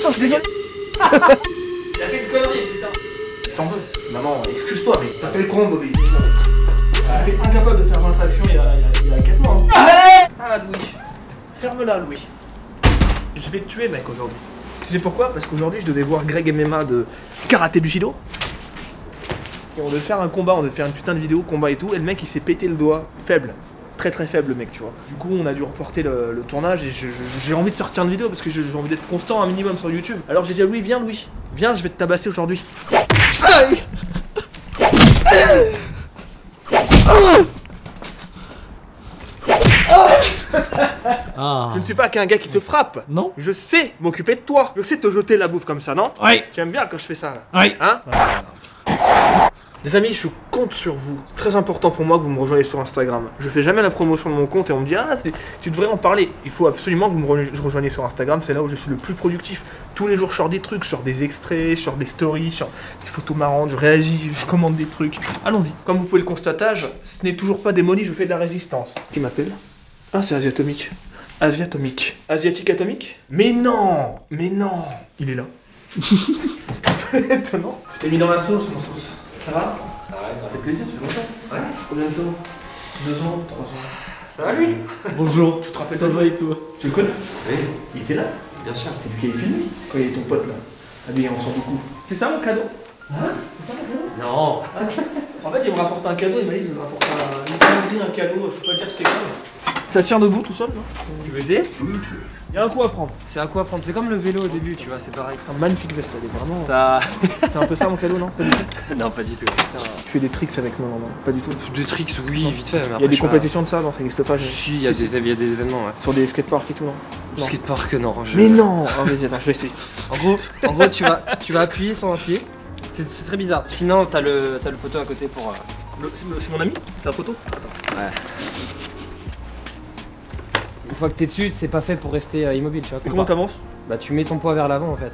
putain, je suis désolé. Il a fait une connerie, putain. Il s'en veut. Maman, excuse-toi, mais t'as fait le con, Bobby. Elle est incapable de faire 20 tractions il y a 4 mois. Hein. Ah, Louis. Ferme-la, Louis. Je vais te tuer, mec, aujourd'hui. Tu sais pourquoi? Parce qu'aujourd'hui, je devais voir Greg MMA de Karaté Bushido. Et on devait faire un combat, on devait faire une putain de vidéo, combat et tout. Et le mec, il s'est pété le doigt. Faible. Très très faible, le mec, tu vois. Du coup, on a dû reporter le tournage et j'ai envie de sortir une vidéo parce que j'ai envie d'être constant un minimum sur YouTube. Alors j'ai dit à Louis, viens, je vais te tabasser aujourd'hui. Aïe. Ah. Je ne suis pas qu'un gars qui te frappe. Non. Je sais m'occuper de toi. Je sais te jeter la bouffe comme ça, non? Oui. Tu aimes bien quand je fais ça, là? Oui. Hein? Les amis, je compte sur vous. C'est très important pour moi que vous me rejoignez sur Instagram. Je fais jamais la promotion de mon compte et on me dit ah tu devrais en parler. Il faut absolument que vous me rejoigniez sur Instagram, c'est là où je suis le plus productif. Tous les jours je sors des trucs, je sors des extraits, je sors des stories, je sors des photos marrantes, je réagis, je commande des trucs. Allons-y. Comme vous pouvez le constater, ce n'est toujours pas démoli, je fais de la résistance. Qui m'appelle? Ah, c'est Asiatomique. Asiatomique. Asiatique atomique? Mais non! Mais non! Il est là. Étonnant. Je t'ai mis dans la sauce, mon sauce. Ça va? Ah ouais, ça fait plaisir, ça fait longtemps. Ouais. Combien de temps? 2 ans, 3 ans. Ça va lui? Bonjour. Tu te rappelles? Ça va et toi? Tu le connais? Oui. Il était là? Bien sûr. C'est lui qui avait filmé quand il est ton pote là. Habillé en sort beaucoup. C'est ça mon cadeau? Hein? C'est ça mon cadeau? Non. En fait, il me rapporte un cadeau, il m'a dit qu'il me rapporte un cadeau, je peux pas dire c'est quoi. Ça tient debout tout seul, non? Tu veux essayer? Il y a un coup à prendre. C'est à quoi prendre? C'est comme le vélo au début, tu vois, c'est pareil. Un magnifique veste, elle est vraiment. Ça... C'est un peu ça mon cadeau, non? Pas du tout. Non, pas du tout. Tu fais des tricks avec moi, non? Pas du tout. Des tricks, oui, vite fait. Mais Il y a des compétitions de ça, non? Ça n'existe pas. Si, il y a des événements, ouais. Sur des skateparks et tout, non? Le skatepark, non. Mais non! Oh, vas-y, attends, je vais essayer. En gros, tu vas appuyer sans appuyer. C'est très bizarre. Sinon, t'as le poteau à côté pour. C'est mon ami? C'est la photo? Ouais. Une fois que t'es dessus, c'est pas fait pour rester immobile, tu vois. Et comment t'avances? Bah, tu mets ton poids vers l'avant en fait.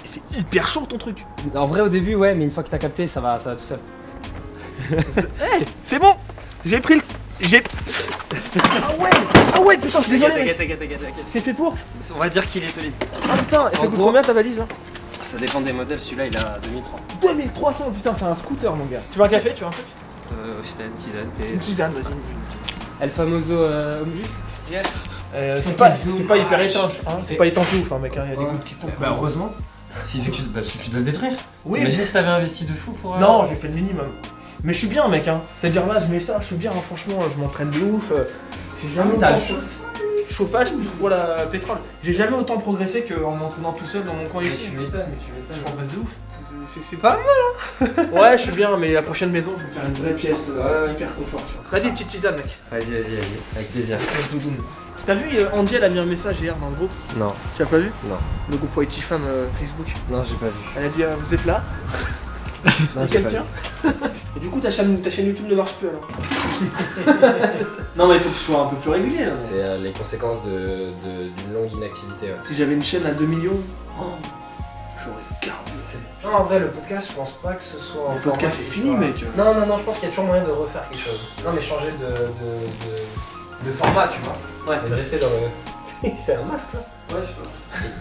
C'est hyper chaud ton truc! En vrai, au début, ouais, mais une fois que t'as capté, ça va tout seul. Hey, c'est bon! J'ai pris le. Ah ouais, putain, je suis désolé! T'inquiète. C'est fait pour? On va dire qu'il est solide. Ah putain, et ça coûte combien ta valise là? Ça dépend des modèles, celui-là il a 2003. 2300, putain, c'est un scooter mon gars. Tu veux un café? Tu veux un truc? C'était une tisane, Une tisane, vas-y. El famoso homme juif. Yes. C'est pas hyper étanche, hein. C'est pas étanche ouf, hein, mec, hein. Il y a des gouttes qui tombent. Bah heureusement. Si vu que parce que tu dois le détruire. Oui. Imagine si t'avais investi de fou pour. Non, j'ai fait le minimum. Mais je suis bien, mec, hein. C'est-à-dire là, je mets ça, je suis bien, hein. Franchement, je m'entraîne de ouf. J'ai jamais T'as le chauffage plus voilà pétrole. J'ai jamais autant progressé qu'en m'entraînant tout seul dans mon coin ici. Tu m'étonnes. Je progresse de ouf. C'est pas mal, hein. Ouais, je suis bien, mais la prochaine maison, je vais me faire une vraie pièce hyper confort. Vas-y, petite tisane, mec. Vas-y, avec plaisir. T'as vu, Andy, elle a mis un message hier dans le groupe. Non. Tu as pas vu? Non. Le groupe Whitey Femme Facebook. Non, j'ai pas vu. Elle a dit vous êtes là? Non, j'ai pas vu. Quelqu'un? Et du coup ta chaîne YouTube ne marche plus alors. Non mais il faut que tu sois un peu plus régulier là. C'est les conséquences d'une longue inactivité. Ouais. Si j'avais une chaîne à 2 millions, j'aurais gardé. Non, en vrai, le podcast, je pense pas que ce soit. Le podcast c'est fini, mec. Non, je pense qu'il y a toujours moyen de refaire quelque chose. Non, mais changer de format, tu vois. Ouais. Et de rester dans le. C'est un masque ça. Ouais, je sais pas.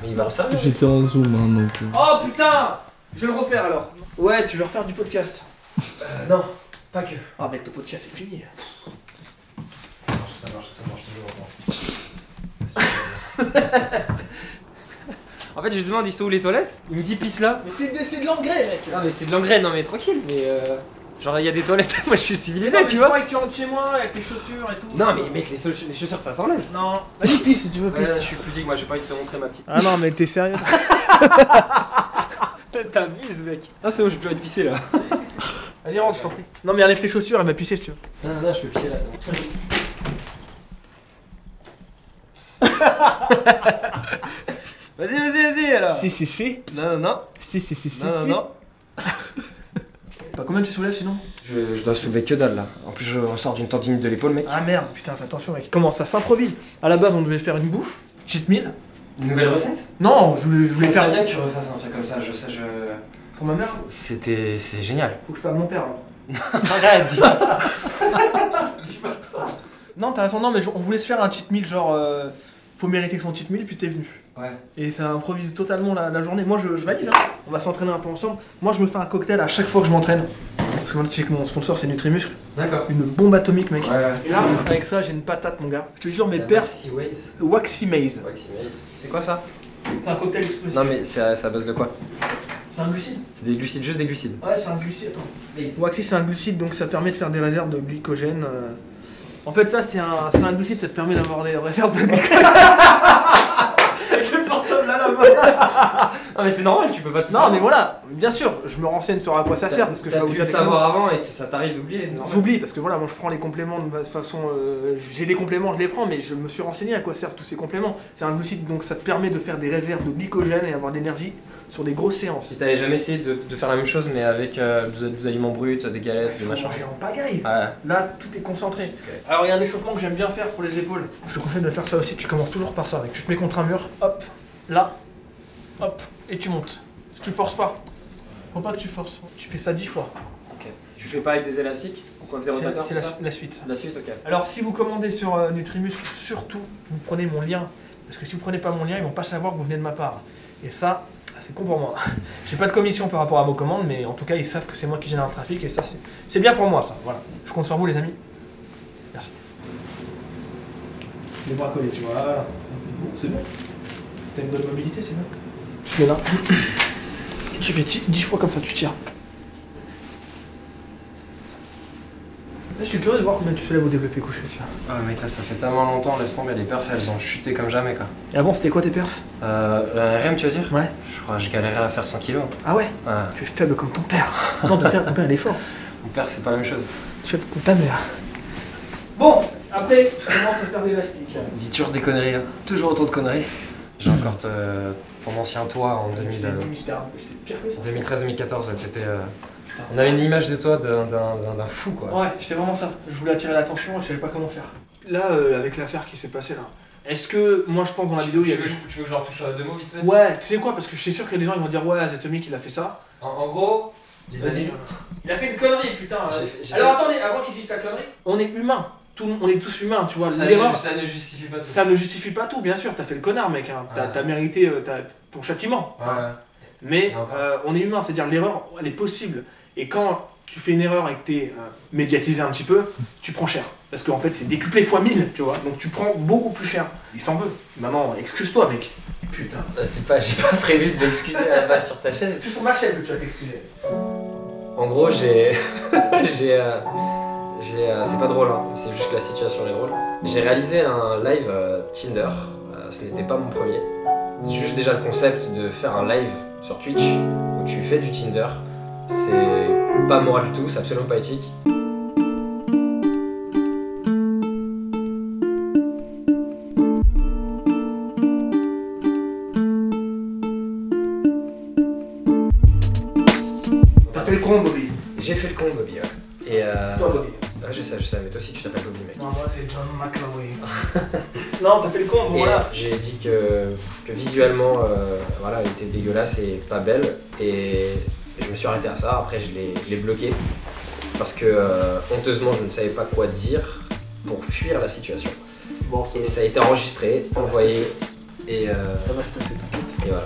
Mais il va resservir. J'étais en zoom, hein, donc. Oh putain! Je vais le refaire alors. Ouais, tu veux refaire du podcast? Non, pas que. Ah mec, ton podcast c'est fini. Ça marche toujours. En fait, je lui demande, ils sont où les toilettes? Il me dit, pisse là. Mais c'est de l'engrais, mec. Non, mais c'est de l'engrais, non, mais tranquille, mais genre, il y a des toilettes, moi je suis civilisé, Non, tu vois. Avec tu rentres chez moi, avec tes chaussures et tout. Non, mais mec, les chaussures ça s'enlève. Non. Vas-y, pisse si tu veux, pisse. Ouais, je suis pudique, moi j'ai pas envie de te montrer ma petite. Ah non, mais t'es sérieux? T'abuses, mec. Ah, c'est bon, je peux être pissé là. Vas-y, rentre, je t'en prie. Non, mais enlève tes chaussures, elle va pisser si tu veux. Non, je peux pisser là, c'est bon. Vas-y alors. Si. Non. Si. Non. Bah, combien tu soulèves sinon? Je dois soulever que dalle là. En plus, je ressors d'une tendinite de l'épaule, mec. Ah merde, putain, fais attention, mec. Comment ça s'improvise? À la base, on devait faire une bouffe, cheat meal. Une nouvelle recette? Non, je voulais faire. bien que tu refasses un truc comme ça, je sais, Pour ma mère? C'est génial. Faut que je parle à mon père là. Arrête, dis pas ça. Non, t'as raison, non, mais on voulait se faire un cheat meal genre faut mériter son cheat meal, puis t'es venu. Ouais. Et ça improvise totalement la journée. Moi je valide, hein. On va s'entraîner un peu ensemble. Moi je me fais un cocktail à chaque fois que je m'entraîne. Parce que moi tu sais que mon sponsor c'est Nutrimuscle. D'accord. Une bombe atomique mec. Ouais. Et là avec ça j'ai une patate mon gars. Je te jure mes La perfs. Waxy Waze. Waxy Maze. Waxy Maze. C'est quoi ça? C'est un cocktail explosif. Non mais c'est à base de quoi? C'est un glucide. C'est des glucides, juste des glucides. Ouais c'est un glucide. Attends. Waxy c'est un glucide donc ça permet de faire des réserves de glycogène. En fait ça c'est un glucide, ça te permet d'avoir des réserves de glycogène. Avec le portable là là-bas. Non mais c'est normal, tu peux pas tout Non savoir. mais voilà, bien sûr, je me renseigne sur à quoi ça sert parce que je vais T'as vous pu dire le des savoir avant et ça t'arrive d'oublier. conneries. J'oublie parce que voilà, moi je prends les compléments de façon. J'ai des compléments, je les prends, mais je me suis renseigné à quoi servent tous ces compléments. C'est un glucide donc ça te permet de faire des réserves de glycogène et avoir de l'énergie sur des grosses séances. Si t'avais jamais essayé de faire la même chose mais avec des aliments bruts, des galettes, des Faut machins. manger en pagaille. Ouais. Là, tout est concentré. Alors il y a un échauffement que j'aime bien faire pour les épaules. Je te conseille de faire ça aussi. Tu commences toujours par ça. Tu te mets contre un mur, hop, là, hop, et tu montes. Tu forces pas. Faut pas que tu forces. Tu fais ça 10 fois. Ok. Tu fais pas avec des élastiques? Pourquoi des rotateurs? C'est la suite. La suite, ok. Alors si vous commandez sur Nutrimuscle, surtout, vous prenez mon lien. Parce que si vous prenez pas mon lien, ils vont pas savoir que vous venez de ma part. Et ça, c'est con pour moi. J'ai pas de commission par rapport à vos commandes, mais en tout cas, ils savent que c'est moi qui génère le trafic. Et ça, c'est bien pour moi, ça. Voilà. Je compte sur vous, les amis. Merci. Les bras collés, tu vois. Voilà. C'est bon. T'as une bonne mobilité, c'est bien. Tu mets là. Tu fais 10 fois comme ça, tu tires. Là, je suis curieux de voir combien tu soulèves au développé couché. Tiens. Ah mec, là ça fait tellement longtemps, laisse tomber, les perfs elles ont chuté comme jamais quoi. Et avant, c'était quoi tes perfs? La RM tu veux dire? Ouais. Je crois que je galérais à faire 100 kilos. Ah ouais? Ouais. Tu es faible comme ton père. Non, ton père il est fort. Mon père c'est pas la même chose. Tu es comme ta mère. Bon, après, je commence à faire de l'élastique. Dis toujours des conneries, hein. Toujours autant de conneries. J'ai encore ton ancien toit en 2013-2014, on avait une image de toi d'un fou quoi. Ouais, j'étais vraiment ça. Je voulais attirer l'attention et je savais pas comment faire. Là, avec l'affaire qui s'est passée là, est-ce que, moi je pense dans la vidéo, il y avait... Tu veux que je leur touche 2 mots vite fait? Ouais, tu sais quoi, parce que je suis sûr que les gens ils vont dire ouais, Zatomic il a fait ça. En gros, les amis, Il a fait une connerie, putain. Alors attendez, avant qu'il dise ta connerie, on est humain. On est tous humains, tu vois. L'erreur, ça ne justifie pas tout. ça ne justifie pas tout, bien sûr. T'as fait le connard, mec. Hein. T'as mérité ton châtiment. Ouais. Mais on est humain, c'est-à-dire l'erreur, elle est possible. Et quand tu fais une erreur et que t'es médiatisé un petit peu, tu prends cher. Parce qu'en fait, c'est décuplé x 1000, tu vois. Donc tu prends beaucoup plus cher. Il s'en veut. Maman, excuse-toi, mec. Putain. C'est pas, j'ai pas prévu de m'excuser à la base sur ta chaîne. C'est sur ma chaîne que tu vas t'excuser. En gros, c'est pas drôle, hein, c'est juste que la situation est drôle. J'ai réalisé un live Tinder, ce n'était pas mon premier. Juste déjà le concept de faire un live sur Twitch où tu fais du Tinder, c'est pas moral du tout, c'est absolument pas éthique. T'as fait le con, Bobby. J'ai fait le con, Bobby, ouais. Et Toi, Bobby. ouais, je sais, mais toi aussi tu t'appelles Bobby, mec. Non, moi c'est John McAvoy. Non, t'as fait le con, bon Et voilà. j'ai dit que visuellement, voilà, elle était dégueulasse et pas belle. Et je me suis arrêté à ça. Après, je l'ai bloqué parce que honteusement, je ne savais pas quoi dire pour fuir la situation. Bon, Et ça a été enregistré, Ça va envoyé. Et, ça va se passer, t'inquiète. et voilà.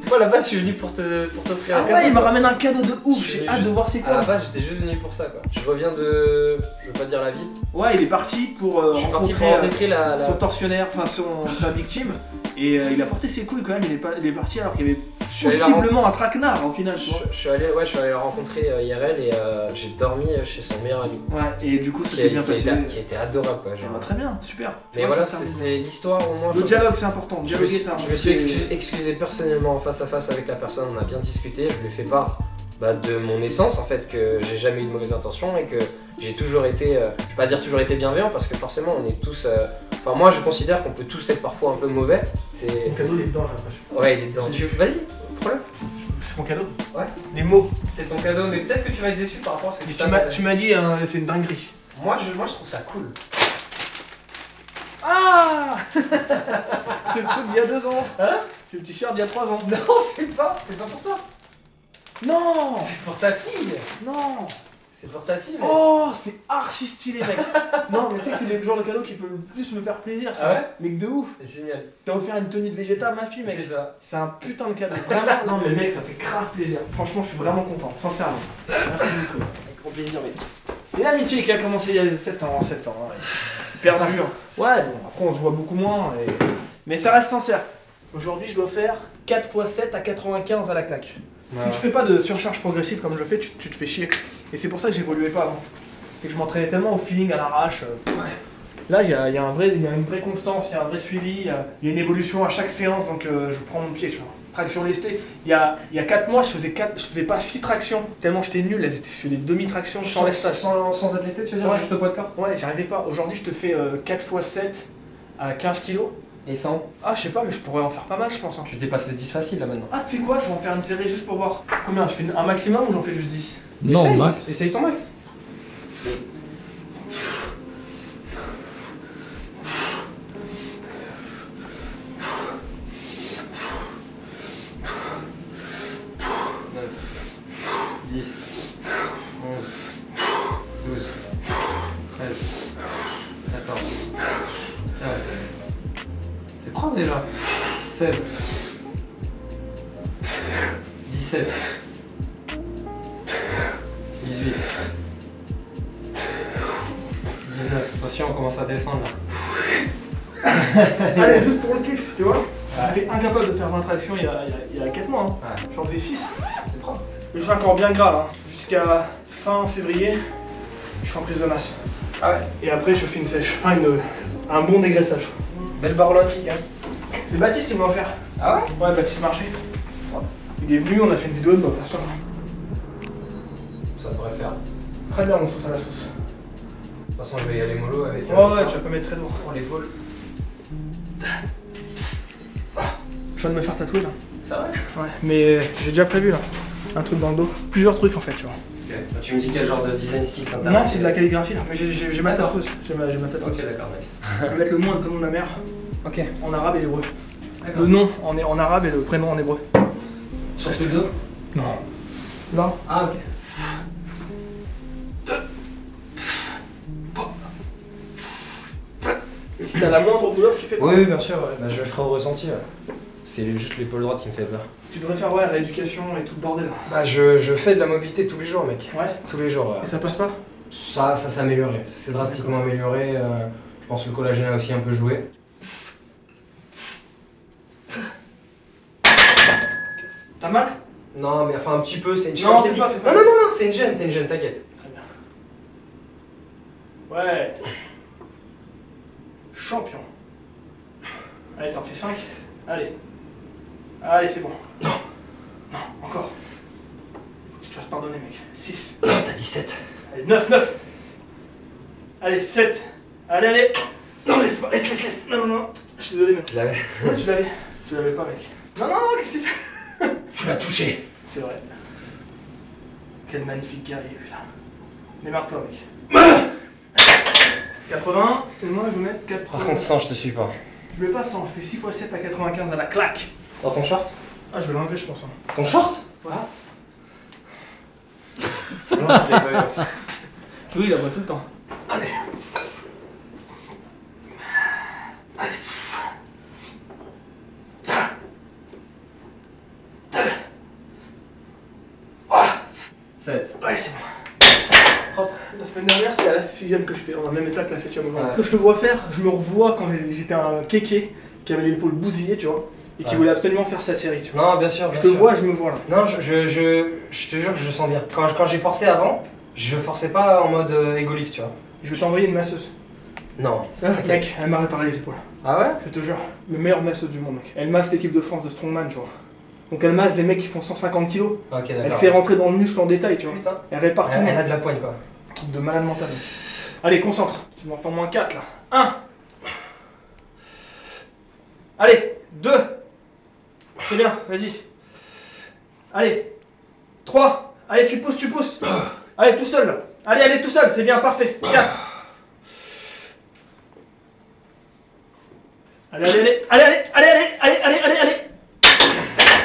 Moi, à la base, je suis venu pour t'offrir Ah ouais, il m'a ramené un cadeau de ouf, j'ai hâte de voir c'est À la quoi. base, j'étais juste venu pour ça, quoi. Je reviens de. Je veux pas dire la ville. Ouais, il est parti pour Je suis parti rencontrer pour rencontrer la. son tortionnaire, enfin sa victime. Et il a porté ses couilles quand même, il est parti alors qu'il y avait Je suis allé la possiblement un traquenard au final. tu vois. Je suis allé la rencontrer IRL et j'ai dormi chez son meilleur ami. Ouais, et du coup ça s'est bien passé. Qui était adorable, quoi. Ça Genre. va très bien, super. Tu Mais vois, voilà, ça, ça c'est l'histoire au moins. Le dialogue c'est important, Je me dialoguer suis, ça. je me suis excusé personnellement face à face avec la personne, on a bien discuté, je lui ai fait part de mon essence en fait, que j'ai jamais eu de mauvaises intentions et que j'ai toujours été, je vais pas dire toujours été bienveillant parce que forcément on est tous, enfin moi je considère qu'on peut tous être parfois un peu mauvais. C'est... Mon cadeau il est dedans j'ai l'impression. Ouais il est dedans, vas-y, prends-le. C'est mon cadeau. Ouais. Les mots. C'est ton cadeau mais peut-être que tu vas être déçu par rapport à ce que Tu m'as dit c'est une dinguerie. Moi je trouve ça cool. Ah c'est le truc d'il y a 2 ans. Hein? C'est le t-shirt d'il y a 3 ans. Non c'est pas pour toi. Non. C'est pour ta fille. Non. C'est portatif. Oh, c'est archi stylé, mec. Non, mais tu sais que c'est le genre de cadeau qui peut le plus me faire plaisir, ça. Ah ouais? Mec de ouf. Génial. T'as offert une tenue de Vegeta à ma fille, mec. C'est ça. C'est un putain de cadeau. Vraiment. Non, mais mec, ça fait grave plaisir. Franchement, je suis vraiment content, sincèrement. Merci beaucoup. Avec grand plaisir, mec. Et l'amitié qui a commencé il y a 7 ans, 7 ans. Ouais. C'est perdu. ça. Ouais, bon, après on se voit beaucoup moins. Mais ça reste sincère. Aujourd'hui, je dois faire 4 x 7 à 95 à la claque. Ouais. Si tu fais pas de surcharge progressive comme je fais, tu te fais chier. Et c'est pour ça que j'évoluais pas avant. C'est que je m'entraînais tellement au feeling, à l'arrache. Là, il y a une vraie constance, il y a un vrai suivi, il y a une évolution à chaque séance, donc je prends mon pied, tu vois. Traction lestée. Il y a 4 mois, je faisais pas 6 tractions, tellement j'étais nul, je faisais des demi-tractions sans lestage. Sans être lesté, tu veux dire? Ouais. Juste le poids de corps? Ouais, j'arrivais pas. Aujourd'hui, je te fais 4 x 7 à 15 kg. Et 100? Ah, je sais pas, mais je pourrais en faire pas mal, je pense. Hein. Tu dépasses les 10 facile là maintenant. Ah, tu sais quoi, je vais en faire une série juste pour voir. Combien? Je fais un maximum ou j'en fais juste 10? Non, Essaye, max. Essaye ton max. C'est 30 déjà. 16. 17. 18. 19. Attention, on commence à descendre là. Allez, juste pour le kiff, tu vois. J'étais incapable de faire 20 tractions il y a 4 mois. Hein. Ouais. J'en faisais 6. C'est propre. Je suis encore bien gras là. Jusqu'à fin février, je suis en prise de masse. Ah ouais. Et après, je fais une sèche. Enfin, un bon dégraissage. Belle barre olympique, hein. C'est Baptiste qui m'a offert. Ah ouais? Ouais, Baptiste Marché. Il est venu, on a fait une vidéo de faire ça. Ça devrait le faire. Très bien, mon sauce à la sauce. De toute façon, je vais y aller mollo avec. Ouais, tu vas pas mettre très lourd. Pour l'épaule. Je viens de me faire tatouer là. Ça va? Ouais, mais j'ai déjà prévu là. Un truc dans le dos. Plusieurs trucs en fait, tu vois. Ok. Bah, tu me dis quel genre de design style t'intéresse? Non, c'est de la calligraphie là. Mais j'ai ma tatoueuse. J'ai ma tatoueuse. Ok, d'accord, nice. Je vais mettre le nom et le prénom de la mère Ok. en arabe et l'hébreu. D'accord. Le nom en arabe et le prénom en hébreu. Sur ce dos? Non. Là. Ah, ok. Et si t'as la moindre douleur, tu fais quoi? Oui, bien sûr, ouais. Bah, je le ferai au ressenti. Ouais. C'est juste l'épaule droite qui me fait peur. Tu devrais faire ouais, rééducation et tout le bordel. Bah, je fais de la mobilité tous les jours, mec. Ouais. Tous les jours. Et ça passe pas? Ça s'est amélioré. Ça s'est drastiquement amélioré. Je pense que le collagène a aussi un peu joué. T'as mal? Non, mais enfin un petit peu, c'est une Non, gêne. fais pas. Non, c'est une gêne, t'inquiète. Très bien. Ouais. Champion. Allez, t'en fais 5. Allez. Allez, c'est bon. Non. Non, encore. Faut que tu te fasses pardonner, mec. 6. Non, t'as 17. Allez, 9. Allez, 7. Allez. Non, laisse. Non. Je suis désolé, mec. Je l'avais. Ouais, tu l'avais. Tu l'avais pas, mec. Non, qu'est-ce que tu fais? Tu l'as touché. C'est vrai. Quel magnifique guerrier, putain. Démarre-toi, mec. 80. Et moi, je vais mettre 80. Par contre, 100, je te suis pas. Je mets pas 100, je fais 6 x 7 à 95 à la claque. Dans ton short? Ah, je vais l'enlever, je pense. Hein. Ton short? Voilà. C'est bon, je l'ai pas eu en plus. Oui, il la voit tout le temps. Allez. Allez. 7. Ouais, c'est bon. Propre. La semaine dernière, c'était à la 6ème que j'étais dans la même état que la 7ème aujourd'hui. Ouais. Ce que je te vois faire, je me revois quand j'étais un kéké qui avait l'épaule bousillée, tu vois, et qui Ouais. voulait absolument faire sa série, tu vois. Non, bien sûr. Je te vois, je me vois là. Non, je te jure que je sens bien. Quand j'ai forcé avant, je forçais pas en mode égolif, tu vois. Je vais t'envoyer une masseuse. Non. Mec, elle m'a réparé les épaules. Ah ouais? Je te jure, le meilleur masseuse du monde, mec. Elle masse l'équipe de France de Strongman, tu vois. Donc elle masse des mecs qui font 150 kilos. Ok, Elle d'accord. fait rentrer dans le muscle en détail, tu vois. Putain. Elle répare tout. Elle a de la poigne, quoi. Truc de malade mental. Mec. Allez, concentre. Tu m'en fais au moins 4 là. 1. Allez, 2. C'est bien, vas-y. Allez. 3. Allez, tu pousses. Allez, tout seul là. Allez, tout seul, c'est bien, parfait. 4. Allez.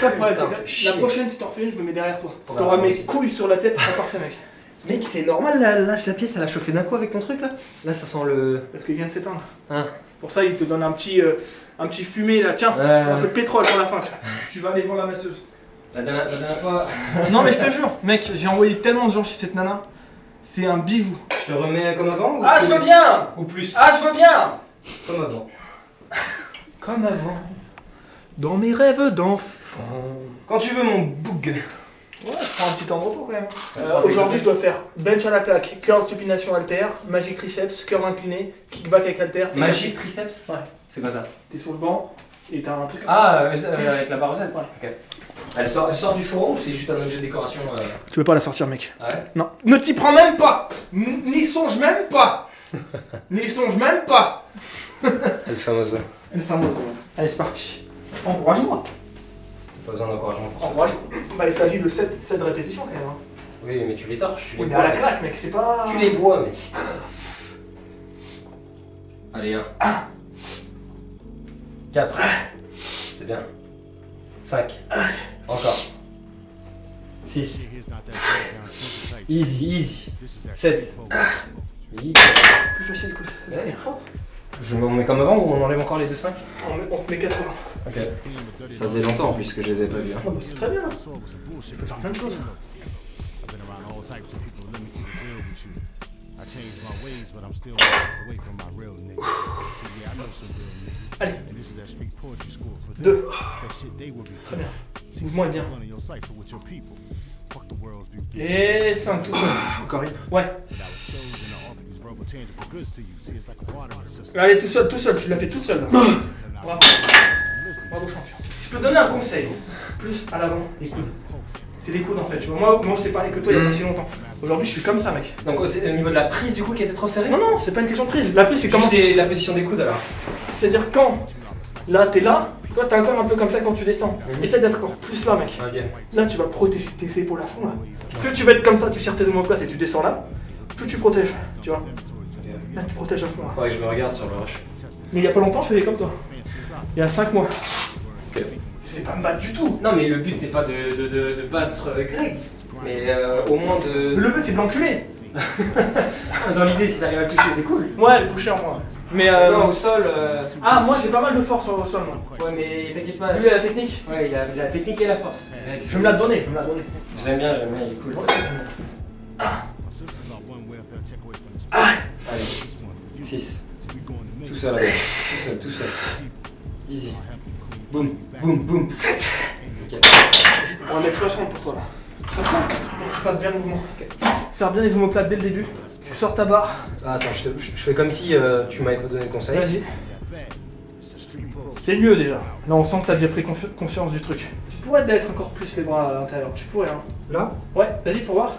Ça, le problème, Putain, c'est fait que chier. la prochaine, si t'en refais une, je me mets derrière toi. Ouais, T'auras moi mes aussi. couilles sur la tête, c'est pas parfait, mec. Mec, c'est normal, là, la pièce, elle a chauffé d'un coup avec ton truc, là. Là, ça sent le... Parce qu'il vient de s'éteindre. Ah. Pour ça, il te donne un petit fumé, là. Tiens, un peu de pétrole pour la fin. Tu vas aller voir la masseuse. La dernière fois... Non, mais je te jure, mec, j'ai envoyé tellement de gens chez cette nana. C'est un bijou. Je te remets comme avant ou Ah, je veux bien. Ou plus. Ah, je veux bien. Comme avant. Comme avant. Dans mes rêves d'enfant. Quand tu veux, mon boug. Ouais, je prends un petit temps de repos quand même. Aujourd'hui, je dois faire bench à la claque, curl supination halter, magic triceps, curl incliné, kickback avec halter. Magic triceps? Ouais. C'est quoi ça? T'es sur le banc et t'as un truc. Ah, avec la barre Z? Ouais. Ok. Elle sort du fourreau ou c'est juste un objet de décoration Tu veux pas la sortir, mec? Ah ouais? Non. Ne t'y prends même pas. N'y songe même pas. N'y songe même pas. Elle est fameuse. Elle est fameuse. Allez, c'est parti. Encourage-moi. Pas besoin d'encouragement pour ça. Encourage-moi. Bah, il s'agit de 7 répétitions quand même. Hein. Oui, mais tu les torches, tu les Oui, mais bois. à la claque, mec, c'est pas. Tu les bois, mec. Allez, 1. 4. C'est bien. 5. Encore. 6. Easy, easy. 7. 8. Plus facile, écoute. Je me mets comme avant ou on enlève encore les 2-5? On te met 80. Ok. Ça faisait longtemps en plus que je les avais pas vus. Ah, bah, c'est très bien là. Tu peux faire plein de choses. Allez. 2. Très bien. Ce mouvement est bien. Et 5 tout seul. Encore une. Ouais. Allez, tout seul, tu l'as fait tout seul là. Bravo. Bravo champion. Je peux donner un conseil. Plus à l'avant, les coudes. C'est les coudes en fait, tu vois. Moi je t'ai parlé que toi il y a pas si longtemps. Aujourd'hui je suis comme ça, mec. Donc au niveau de la prise du coup qui était trop serrée? Non, non, c'est pas une question de prise. La prise c'est comment la position des coudes alors. C'est-à-dire quand là t'es là, toi t'es encore un peu comme ça quand tu descends. Essaye d'être encore plus là, mec. Ok. Là tu vas protéger tes épaules à fond là. Plus tu vas être comme ça, tu serres tes omoplates et tu descends là, plus tu protèges, tu vois. Là tu protèges à fond là. Faudrait que je me regarde sur le rush. Mais il y a pas longtemps je faisais comme toi. Il y a 5 mois. Ok. Je sais pas me battre du tout. Non mais le but c'est pas de battre Greg, mais au moins de... Le but c'est de l'enculer. Dans l'idée si t'arrives à le toucher c'est cool. Ouais, le toucher en moi. Mais non au sol... Ah moi j'ai pas mal de force au sol moi. Ouais mais t'inquiète pas. Lui la technique. Ouais il a la technique et la force. Je vais me la donner, je vais me la donner. J'aime bien, il est cool. Allez, 6. Tout seul, allez. Tout seul. Easy. Boum, boum, boum. Ok. On va mettre 60 pour toi là. 60 pour que tu fasses bien le mouvement. Serre bien les omoplates dès le début. Tu sors ta barre. Ah, attends, je fais comme si tu m'avais pas donné le conseil. Vas-y. C'est mieux déjà. Là on sent que t'as déjà pris conscience du truc. Tu pourrais être encore plus les bras à l'intérieur. Tu pourrais hein. Là? Ouais, vas-y pour voir.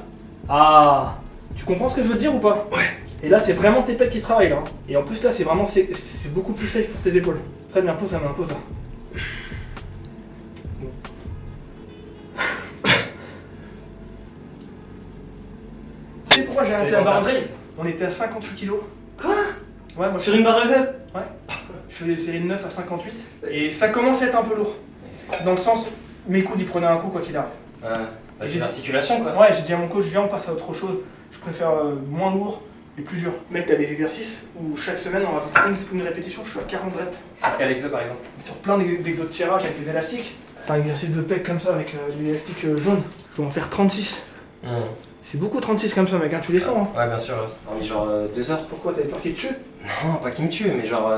Ah, tu comprends ce que je veux dire ou pas? Ouais. Et là c'est vraiment tes pecs qui travaillent là. Et en plus là c'est vraiment c'est beaucoup plus safe pour tes épaules. Très bien, pose la main, pose là. Tu sais pourquoi j'ai arrêté la barre prise? On était à 58 kilos. Quoi? Ouais, moi Sur une barre Z? Ouais. Je fais des séries de 9 à 58. Et ça commence à être un peu lourd. Dans le sens, mes coudes ils prenaient un coup quoi qu'il arrive. Ouais, bah, des articulations quoi. Ouais, j'ai dit à mon coach, viens on passe à autre chose. Je préfère moins lourd et plus dur. Mec, t'as des exercices où chaque semaine on rajoute une répétition, je suis à 40 reps. Sur quel exo par exemple? Sur plein d'exos de tirage avec des élastiques. T'as un exercice de pec comme ça avec l'élastique jaune. Je dois en faire 36. C'est beaucoup 36 comme ça mec, hein, tu les sens hein. Ouais bien sûr, hormis genre 2 heures. Pourquoi t'avais peur qu'il te tue? Non, pas qu'il me tue, mais genre,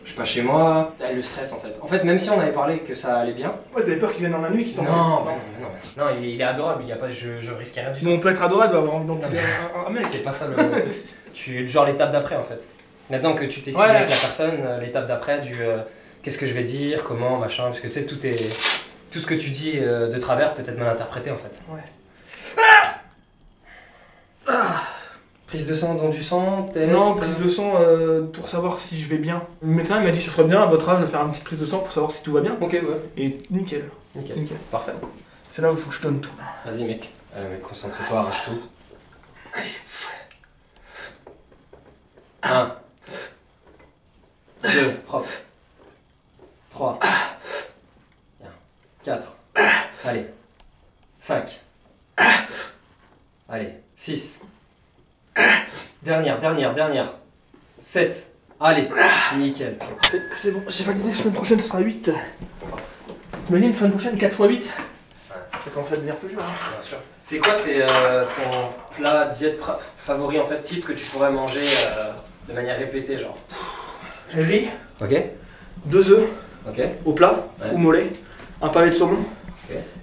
je suis pas chez moi. Là, le stress en fait. En fait, même si on avait parlé que ça allait bien. Ouais, t'avais peur qu'il vienne dans la nuit, qu'il t'en Non, il est adorable, il y a pas, je risquais rien du tout. on peut être adorable, avoir envie d'enculer un mec. C'est pas ça le truc. Tu genre l'étape d'après en fait. Maintenant que tu t'es avec la personne, l'étape d'après du qu'est-ce que je vais dire, comment, machin, parce que tu sais, tout ce que tu dis de travers peut être mal interprété en fait. Ouais. Prise de sang, don du sang, test. Non, prise de sang pour savoir si je vais bien. Le médecin il m'a dit que ce serait bien à votre âge de faire une petite prise de sang pour savoir si tout va bien. Ok, ouais. Et nickel. Nickel. Parfait. C'est là où il faut que je donne tout. Vas-y mec, concentre-toi, arrache tout. 1 2, propre. 3 4 allez 5 allez 6 Dernière. 7. Allez, nickel. C'est bon, j'ai validé, la semaine prochaine ce sera 8. T'imagines, la semaine prochaine 4 x 8 ça commence à devenir plus dur. Hein. Bien sûr. C'est quoi ton plat diète favori en fait, type que tu pourrais manger de manière répétée genre? Riz, Ok. 2 œufs Ok. au plat ou mollet, un pavé de saumon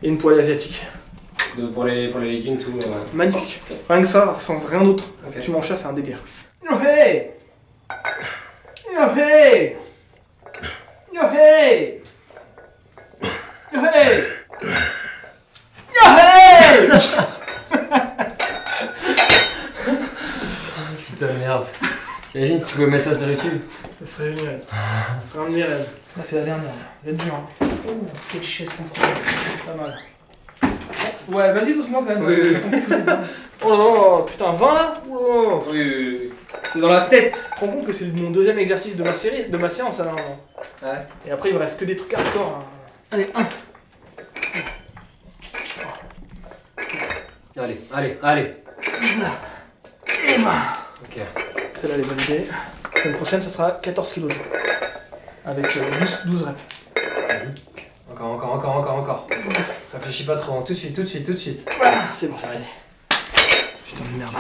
et une poêlée asiatique. Pour les légumes, tout. Magnifique. Rien que ça, sans rien d'autre. Ok. Tu manges ça, c'est un délire. Yo hey! Yo hey! Yo hey! Yo hey! Yo hey! Putain de merde. T'imagines si tu pouvais mettre ça sur YouTube? Ça serait génial. Ça serait un de mes rêves. Là, c'est la dernière. Elle va être dure. Hein. Oh, quelle chaise confortable. Pas mal. Ouais, vas-y doucement quand même. Oui. Oh là là, putain, 20 là? Oh. Oui. C'est dans la tête. Tu te rends compte que c'est mon deuxième exercice de ma série, de ma séance alors. Ouais. Et après, il me reste que des trucs hardcore. Hein. Allez, 1. Allez. 19. Et 20. Ok. Celle-là, elle est validée. La semaine prochaine, ça sera 14 kg. Avec 12 reps. Encore. Réfléchis pas trop, tout de suite. Ah, c'est bon, ça reste. Putain de merde.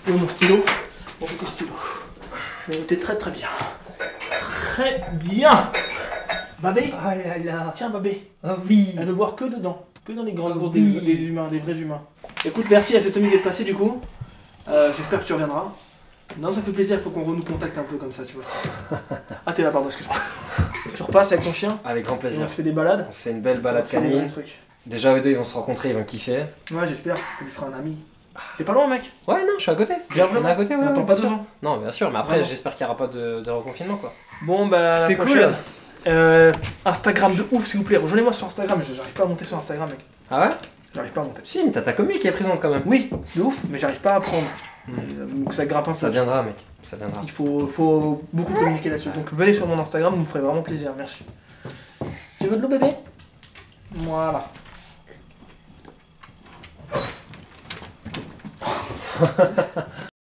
Où est mon stylo? Mon petit stylo. Je vais noter très bien. Très bien. Babé? Ah là là. Tiens, Babé. Ah oui. Elle veut boire que dedans. Que dans les grandes gourdes Oui. des humains, des vrais humains. Écoute, merci à cette d'être passé du coup. J'espère que tu reviendras. Non, ça fait plaisir, il faut qu'on renoue contact un peu comme ça, tu vois. Ah, t'es là, pardon, excuse-moi. Tu repasses avec ton chien? Avec grand Et plaisir. on se fait des balades? On se fait une belle balade On se fait des canine. bons trucs. Déjà eux deux ils vont se rencontrer, ils vont kiffer. Ouais, j'espère qu'on lui fera un ami. T'es pas loin, mec? Ouais non, je suis à côté. Viens On est vraiment? à côté, ouais. On attend ouais, pas bien 2 sûr. ans. Non, bien sûr, mais après Vraiment. j'espère qu'il n'y aura pas de reconfinement quoi. Bon, bah, la C'était prochaine. cool. Instagram de ouf, s'il vous plaît. Rejoignez-moi sur Instagram. J'arrive pas à monter sur Instagram, mec. Ah ouais? J'arrive pas à monter. Si, mais t'as ta commu qui est présente quand même. Oui, de ouf, mais j'arrive pas à apprendre. Donc ça grimpe un peu. Ça viendra mec, ça viendra. Il faut beaucoup communiquer là-dessus. Donc venez sur mon Instagram, vous me ferez vraiment plaisir. Merci. Tu veux de l'eau, bébé? Voilà.